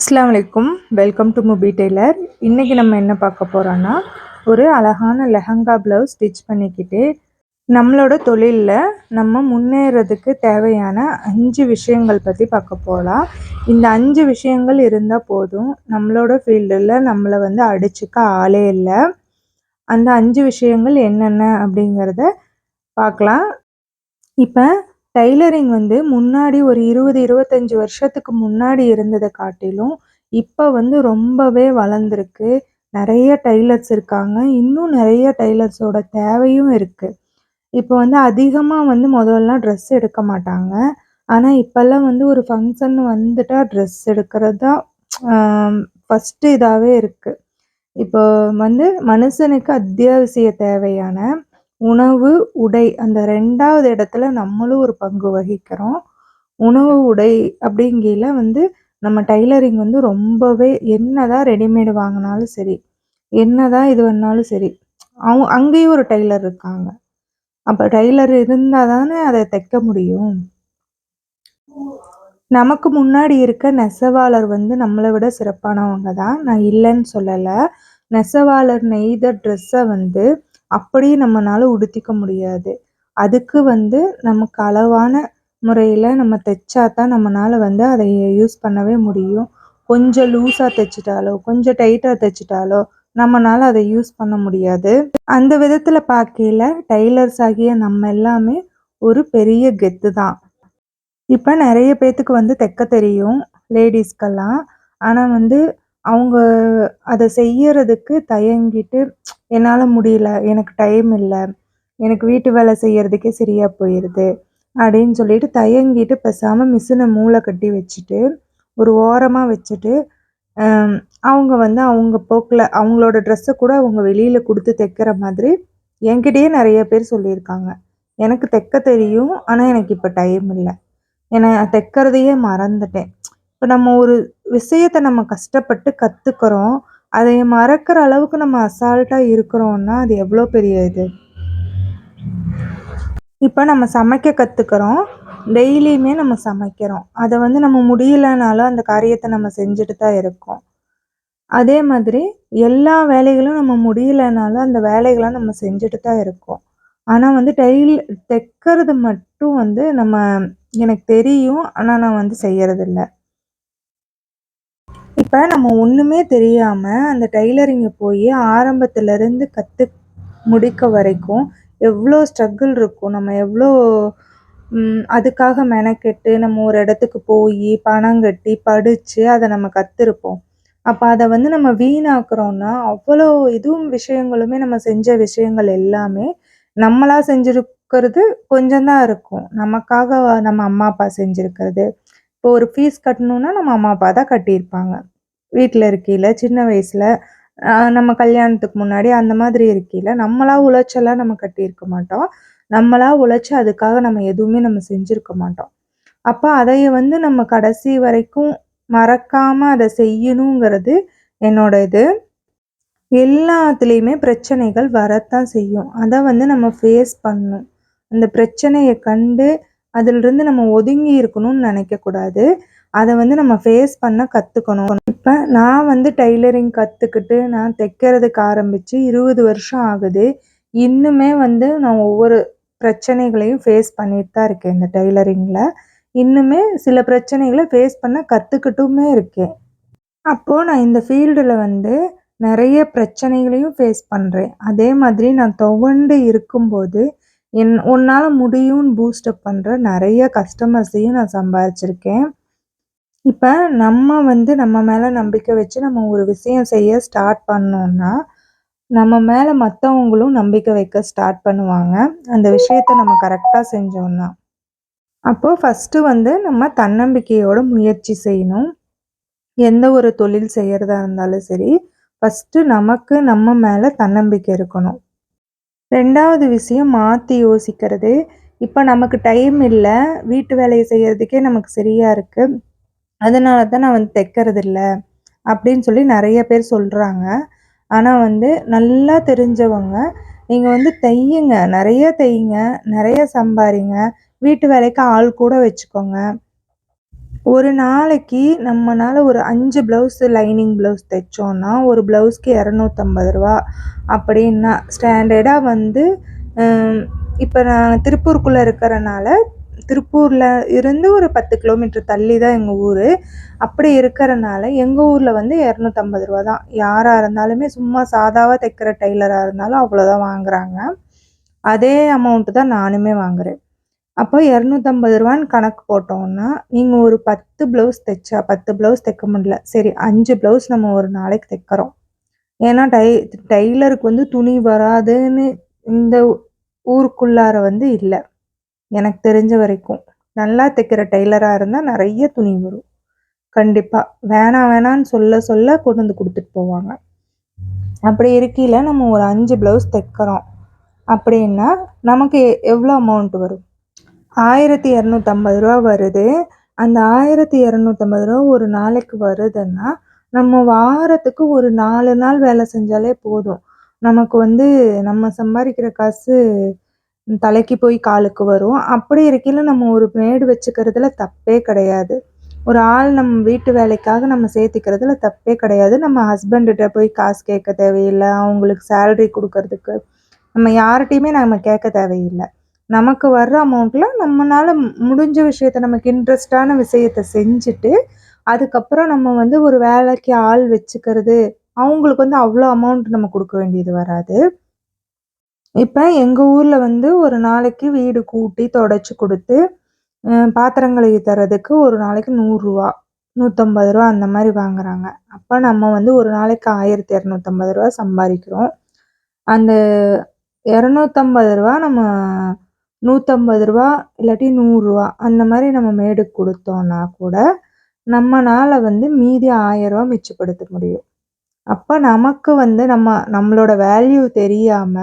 அஸ்ஸலாமு அலைக்கும். Welcome to Mubi tailor. இன்றைக்கி நம்ம என்ன பார்க்க போகிறோன்னா, ஒரு அழகான லெஹங்கா ப்ளவுஸ் ஸ்டிச் பண்ணிக்கிட்டு நம்மளோட தொழிலில் நம்ம முன்னேறதுக்கு தேவையான 5 விஷயங்கள் பற்றி பார்க்க போகலாம். இந்த 5 விஷயங்கள் இருந்தால் போதும், நம்மளோட ஃபீல்டில் நம்மளை அடிச்சுக்க ஆளே இல்லை. அந்த 5 விஷயங்கள் என்னென்ன அப்படிங்கிறத பார்க்கலாம். இப்போ டைலரிங் முன்னாடி ஒரு 20-25 வருஷத்துக்கு முன்னாடி இருந்ததை காட்டிலும் இப்போ ரொம்பவே வளர்ந்துருக்கு. நிறைய டைலர்ஸ் இருக்காங்க. இன்னும் நிறைய டைலர்ஸோட தேவையும் இருக்குது. இப்போ அதிகமாக முதல்லாம் ட்ரெஸ் எடுக்க மாட்டாங்க. ஆனால் இப்போல்லாம் ஒரு ஃபங்க்ஷன் வந்துட்டா ட்ரெஸ் எடுக்கிறது தான் ஃபஸ்ட்டு இதாகவே இருக்குது. இப்போ மனுஷனுக்கு அத்தியாவசிய தேவையான உணவு, உடை அந்த 2வது இடத்துல நம்மளும் ஒரு பங்கு வகிக்கிறோம். உணவு, உடை அப்படிங்கையில நம்ம டைலரிங் ரொம்பவே என்னதான் ரெடிமேடு வாங்கினாலும் சரி, என்னதான் இது பண்ணாலும் சரி, அங்கேயும் ஒரு டைலர் இருக்காங்க. அப்போ டைலர் இருந்தால் தானே அதை தைக்க முடியும். நமக்கு முன்னாடி இருக்க நெசவாளர் நம்மளை விட சிறப்பானவங்க தான், நான் இல்லைன்னு சொல்லலை. நெசவாளர் நெய்த ட்ரெஸ்ஸை அப்படியே நம்மளால உடுத்திக்க முடியாது. அதுக்கு நமக்கு அளவான முறையில் நம்ம தைச்சா தான் நம்மளால் அதை யூஸ் பண்ணவே முடியும். கொஞ்சம் லூஸாக தைச்சிட்டாலோ கொஞ்சம் டைட்டாக தைச்சிட்டாலோ நம்மளால் அதை யூஸ் பண்ண முடியாது. அந்த விதத்தில் பார்க்கையில் டைலர்ஸ் ஆகிய நம்ம எல்லாமே ஒரு பெரிய கெத்து தான். இப்போ நிறைய பேர்த்துக்கு தைக்க தெரியும், லேடிஸ்க்கெல்லாம். ஆனால் அவங்க அதை செய்யறதுக்கு தயங்கிட்டு, என்னால் முடியல, எனக்கு டைம் இல்லை, எனக்கு வீட்டு வேலை செய்யறதுக்கே சரியாக போயிடுது அப்படின்னு சொல்லிட்டு தயங்கிட்டு பேசாமல் மிஷினை மூளை கட்டி வச்சுட்டு ஒரு ஓரமாக வச்சுட்டு அவங்க அவங்க போக்கில் அவங்களோட ட்ரெஸ்ஸை கூட அவங்க வெளியில் கொடுத்து தைக்கிற மாதிரி என்கிட்டயே நிறைய பேர் சொல்லியிருக்காங்க. எனக்கு தைக்க தெரியும், ஆனால் எனக்கு இப்போ டைம் இல்லை, நான் தைக்கிறதையே மறந்துட்டேன். இப்போ நம்ம ஒரு விஷயத்தை நம்ம கஷ்டப்பட்டு கற்றுக்குறோம், அதை மறக்கிற அளவுக்கு நம்ம அசால்ட்டாக இருக்கிறோன்னா அது எவ்வளோ பெரிய இது. இப்போ நம்ம சமைக்க கற்றுக்குறோம், டெய்லியுமே நம்ம சமைக்கிறோம். அதை நம்ம முடியலைனாலும் அந்த காரியத்தை நம்ம செஞ்சுட்டு தான் இருக்கோம். அதே மாதிரி எல்லா வேலைகளும் நம்ம முடியலைனாலும் அந்த வேலைகளை நம்ம செஞ்சுட்டு தான் இருக்கோம். ஆனால் தைக்கிறது மட்டும் நம்ம எனக்கு தெரியும், ஆனால் நான் செய்யறதில்ல. இப்போ நம்ம ஒன்றுமே தெரியாமல் அந்த டைலரிங்கை போய் ஆரம்பத்துலேருந்து முடிக்க வரைக்கும் எவ்வளோ ஸ்ட்ரகிள் இருக்கும். நம்ம எவ்வளோ அதுக்காக மெனக்கெட்டு நம்ம ஒரு இடத்துக்கு போய் பணம் கட்டி படித்து அதை நம்ம கற்றுருப்போம். அப்போ அதை நம்ம வீணாக்குறோன்னா அவ்வளோ இதுவும் விஷயங்களுமே நம்ம செஞ்ச விஷயங்கள் எல்லாமே நம்மளா செஞ்சுருக்கிறது கொஞ்சம் தான் இருக்கும். நமக்காக நம்ம அம்மா அப்பா செஞ்சுருக்கிறது. இப்போ ஒரு ஃபீஸ் கட்டணுன்னா நம்ம அம்மா அப்பா தான் கட்டியிருப்பாங்க. வீட்டில் இருக்கையில் சின்ன வயசில் நம்ம கல்யாணத்துக்கு முன்னாடி அந்த மாதிரி இருக்கையில் நம்மளா உழைச்செல்லாம் நம்ம கட்டியிருக்க மாட்டோம். நம்மளா உழைச்சி அதுக்காக நம்ம எதுவுமே நம்ம செஞ்சுருக்க மாட்டோம். அப்போ அதைய நம்ம கடைசி வரைக்கும் மறக்காமல் அதை செய்யணுங்கிறது என்னோட இது. எல்லாத்துலேயுமே பிரச்சனைகள் வரத்தான் செய்யும். அதை நம்ம ஃபேஸ் பண்ணணும். அந்த பிரச்சனையை கண்டு அதிலிருந்து நம்ம ஒதுங்கி இருக்கணும்னு நினைக்கக்கூடாது. அதை நம்ம ஃபேஸ் பண்ண கற்றுக்கணும். இப்போ நான் டைலரிங் கற்றுக்கிட்டு நான் தைக்கிறதுக்கு ஆரம்பித்து 20 வருஷம் ஆகுது. இன்னுமே நான் ஒவ்வொரு பிரச்சனைகளையும் ஃபேஸ் பண்ணிட்டு தான் இருக்கேன் இந்த டைலரிங்கில். இன்னுமே சில பிரச்சனைகளை ஃபேஸ் பண்ண கற்றுக்கிட்டுமே இருக்கேன். அப்போது நான் இந்த ஃபீல்டில் நிறைய பிரச்சனைகளையும் ஃபேஸ் பண்ணுறேன். அதே மாதிரி நான் துவண்டு இருக்கும்போது உன்னால் முடியும்னு பூஸ்டப் பண்ணுற நிறைய கஸ்டமர்ஸையும் நான் சம்பாதிச்சிருக்கேன். இப்போ நம்ம நம்ம மேலே நம்பிக்கை வச்சு நம்ம ஒரு விஷயம் செய்ய ஸ்டார்ட் பண்ணோன்னா நம்ம மேலே மற்றவங்களும் நம்பிக்கை வைக்க ஸ்டார்ட் பண்ணுவாங்க, அந்த விஷயத்தை நம்ம கரெக்டாக செஞ்சோன்னா. அப்போது ஃபஸ்ட்டு நம்ம தன்னம்பிக்கையோட முயற்சி செய்யணும். எந்த ஒரு தொழில் செய்கிறதா இருந்தாலும் சரி, ஃபஸ்ட்டு நமக்கு நம்ம மேலே தன்னம்பிக்கை இருக்கணும். 2வது விஷயம் மாற்றி யோசிக்கிறது. இப்போ நமக்கு டைம் இல்லை, வீட்டு வேலையை செய்கிறதுக்கே நமக்கு சரியாக இருக்குது, அதனால தான் நான் தைக்கிறதில்ல அப்படின்னு சொல்லி நிறைய பேர் சொல்கிறாங்க. ஆனால் நல்லா தெரிஞ்சவங்க, நீங்கள் தையுங்க, நிறைய தையுங்க, நிறைய சம்பாரிங்க, வீட்டு வேலைக்கு ஆள் கூட வச்சுக்கோங்க. ஒரு நாளைக்கு நம்மனால ஒரு 5 ப்ளவுஸ் லைனிங் ப்ளவுஸ் தைச்சோன்னா, ஒரு ப்ளவுஸ்க்கு ரூ. 250 அப்படின்னா ஸ்டாண்டர்டா வந்து இப்ப நான் திருப்பூருக்குள்ள இருக்கறனால, திருப்பூர்ல இருந்து ஒரு 10 கிலோமீட்டர் தள்ளி தான் எங்க ஊரு. அப்படி இருக்கறனால, எங்க ஊர்ல வந்து ரூ. 250 தான். யாரா இருந்தாலுமே சும்மா சாதாவா தைக்கிற டெய்லரா இருந்தாலும் அவ்வளோதான் வாங்குறாங்க. அதே அமௌண்ட் தான் நானுமே வாங்குறேன். அப்போ ரூ. 250ன்னு கணக்கு போட்டோம்னா, நீங்க ஒரு 10 ப்ளவுஸ் தைச்சா 10 ப்ளவுஸ் தைக்க முடியல. சரி 5 ப்ளவுஸ் நம்ம ஒரு நாளைக்கு தைக்கிறோம். ஏன்னா டெய்லருக்கு வந்து துணி வராதுன்னு இந்த ஊருக்குள்ளார வந்து இல்ல. எனக்கு தெரிஞ்ச வரைக்கும். நல்லா தைக்கிற டெய்லரா இருந்தா நெறைய துணி வரும். கண்டிப்பா. வேணாம் வேணான்னு சொல்ல சொல்ல கொண்டு வந்து குடுத்துட்டு போவாங்க. அப்படி இருக்கையில நம்ம ஒரு 5 ப்ளவுஸ் தைக்கிறோம் அப்படின்னா, நமக்கு எவ்வளோ அமௌண்ட் வரும்? ரூ. 1250 வருது. அந்த ரூ. 1250 ஒரு நாளைக்கு வருதுன்னா, நம்ம வாரத்துக்கு ஒரு 4 நாள் வேலை செஞ்சாலே போதும். நமக்கு வந்து நம்ம சம்பாரிக்கிற காசு தலைக்கு போய் காலுக்கு வரும். அப்படி இருக்கையில நம்ம ஒரு மேடு வச்சுக்கிறதுல தப்பே கிடையாது. ஒரு ஆள் நம்ம வீட்டு வேலைக்காக நம்ம சேர்த்துக்கிறதுல தப்பே கிடையாது. நம்ம ஹஸ்பண்டுட்ட போய் காசு கேட்க தேவையில்ல. அவங்களுக்கு சேலரி குடுக்கறதுக்கு நம்ம யார்ட்டயுமே நம்ம கேட்க தேவையில்ல. நமக்கு வர்ற அமௌண்ட்ல நம்மனால முடிஞ்ச விஷயத்த நமக்கு இன்ட்ரெஸ்ட்டான விஷயத்த செஞ்சுட்டு, அதுக்கப்புறம் நம்ம வந்து ஒரு வேலைக்கு ஆள் வச்சுக்கிறது, அவங்களுக்கு வந்து அவ்ளோ அமௌண்ட் நம்ம குடுக்க வேண்டியது வராது. இப்ப எங்க ஊர்ல வந்து ஒரு நாளைக்கு வீடு கூட்டி தொடச்சு குடுத்து, பாத்திரம் கழுவி தர்றதுக்கு ஒரு நாளைக்கு ரூ. 100 ரூ. 150 அந்த மாரி வாங்குறாங்க. அப்ப நம்ம வந்து ஒரு நாளைக்கு ரூ. 1250 சம்பாரிக்கிறோம். அந்த ரூ. 250 நம்ம ரூ. 150 இல்லாட்டி ரூ. 100 அந்த மாரி நம்ம மேடுக்கு குடுத்தோம்னா கூட, நம்மனால வந்து மீதி ரூ. 1000 மிச்சப்படுத்த முடியும். அப்ப நமக்கு வந்து நம்மளோட வேல்யூ தெரியாம,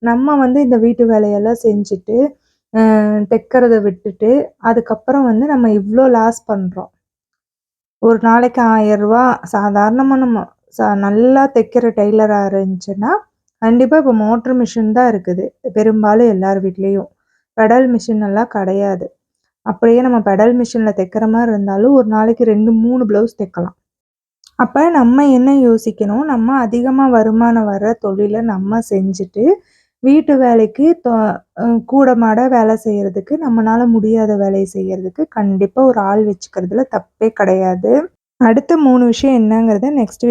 நம்ம வந்து இந்த வீட்டு வேலையெல்லாம் செஞ்சுட்டு, தைக்கிறத விட்டுட்டு, அதுக்கப்புறம் வந்து நம்ம இவ்ளோ லாஸ் பண்றோம். ஒரு நாளைக்கு ரூ. 1000 சாதாரணமா நம்ம நல்லா தைக்கிற டெய்லரா இருந்துச்சுன்னா, கண்டிப்பா இப்ப மோட்டர் மிஷின் தான் இருக்குது. பெரும்பாலும் எல்லார் வீட்லயும். பெடல் மிஷின் எல்லாம் கிடையாது. அப்படியே நம்ம பெடல் மிஷின்ல தைக்கிற மாரி இருந்தாலும், ஒரு நாளைக்கு 2, 3 ப்ளவுஸ் தைக்கலாம். அப்ப நம்ம என்ன யோசிக்கணும், நம்ம அதிகமா வருமானம் வர்ற தொழில நம்ம செஞ்சுட்டு, வீட்டு வேலைக்கு கூட மாட வேலை செய்யறதுக்கு, நம்மனால முடியாத வேலைய செய்யறதுக்கு கண்டிப்பா ஒரு ஆள் வச்சுக்கிறதுல தப்பே கிடையாது. அடுத்த 3 விஷயம் என்னங்கிறத நெக்ஸ்ட்